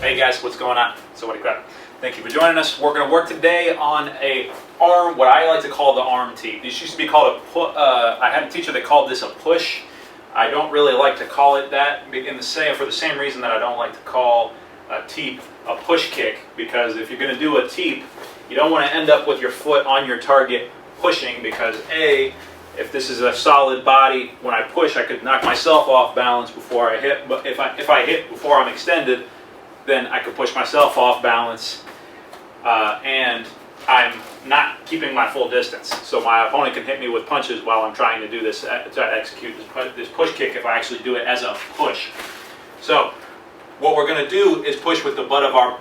Hey guys, what's going on? So what do you got? Thank you for joining us. We're going to work today on a arm, what I like to call the arm teep. This used to be called I had a teacher that called this a push. I don't really like to call it that for the same reason that I don't like to call a teep a push kick, because if you're going to do a teep, you don't want to end up with your foot on your target pushing, because if this is a solid body, when I push I could knock myself off balance before I hit, but if I hit before I'm extended, then I could push myself off balance, and I'm not keeping my full distance. So my opponent can hit me with punches while I'm trying to do this, try to execute this push kick if I actually do it as a push. So what we're going to do is push with the butt of our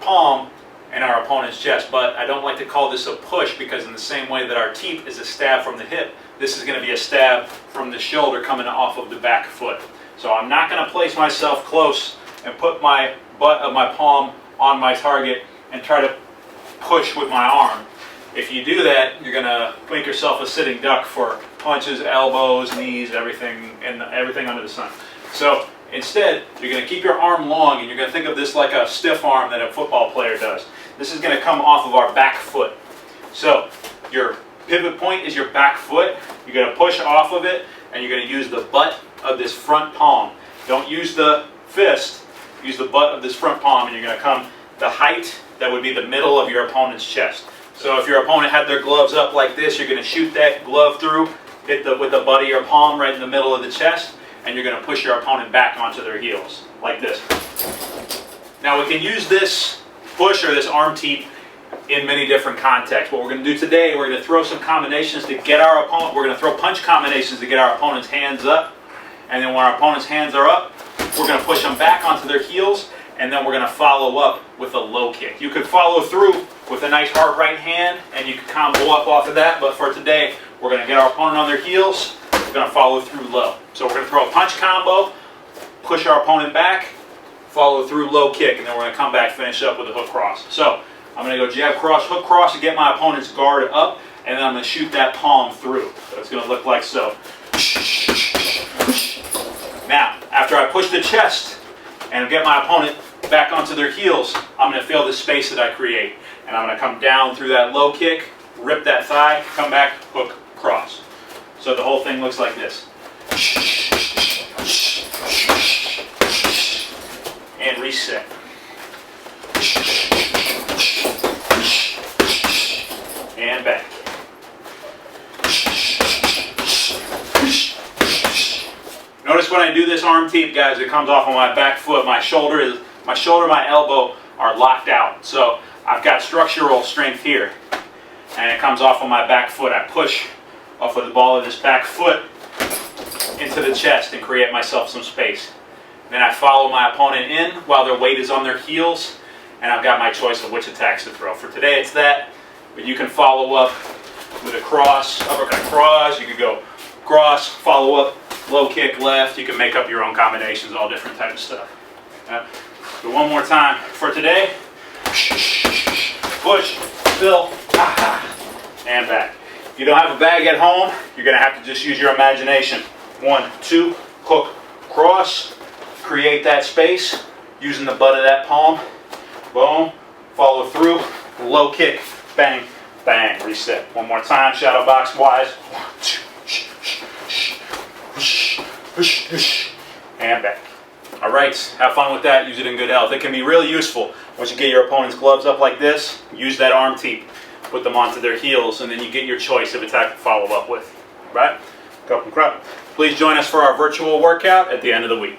palm in our opponent's chest, but I don't like to call this a push, because in the same way that our teep is a stab from the hip, this is going to be a stab from the shoulder coming off of the back foot. So I'm not going to place myself close and put my butt of my palm on my target and try to push with my arm. If you do that, you're going to make yourself a sitting duck for punches, elbows, knees, everything under the sun. So instead, you're going to keep your arm long, and you're going to think of this like a stiff arm that a football player does. This is going to come off of our back foot. So your pivot point is your back foot. You're going to push off of it, and you're going to use the butt of this front palm. Don't use the fist. Use the butt of this front palm, and you're going to come the height that would be the middle of your opponent's chest. So if your opponent had their gloves up like this, you're going to shoot that glove through, with the butt of your palm right in the middle of the chest, and you're going to push your opponent back onto their heels, like this. Now we can use this push or this arm teep in many different contexts. What we're going to do today, we're going to throw some combinations to get our opponent, we're going to throw punch combinations to get our opponent's hands up, and then when our opponent's hands are up, we're going to push them back onto their heels, and then we're going to follow up with a low kick. You could follow through with a nice hard right hand, and you could combo up off of that, but for today, we're going to get our opponent on their heels, we're going to follow through low. So we're going to throw a punch combo, push our opponent back, follow through low kick, and then we're going to come back, finish up with a hook cross. So I'm going to go jab cross, hook cross to get my opponent's guard up, and then I'm going to shoot that palm through. So it's going to look like so. Now, after I push the chest and get my opponent back onto their heels, I'm going to feel the space that I create. And I'm going to come down through that low kick, rip that thigh, come back, hook, cross. So the whole thing looks like this. And reset. And back. Notice when I do this arm teep, guys, it comes off of my back foot. My shoulder, my elbow are locked out. So I've got structural strength here. And it comes off of my back foot. I push off of the ball of this back foot into the chest and create myself some space. Then I follow my opponent in while their weight is on their heels, and I've got my choice of which attacks to throw. For today it's that, but you can follow up with a cross, uppercut cross, you could go cross, follow up, low kick left, you can make up your own combinations, all different types of stuff. So one more time for today. Push, fill, and back. If you don't have a bag at home, you're going to have to just use your imagination. 1, 2, hook, cross, create that space using the butt of that palm. Boom, follow through, low kick, bang, bang, reset. One more time, shadow box wise. 1, 2, and back. All right, have fun with that. Use it in good health. It can be really useful once you get your opponent's gloves up like this. Use that arm teep, put them onto their heels, and then you get your choice of attack to follow up with. Right? Cup and crop. Please join us for our virtual workout at the end of the week.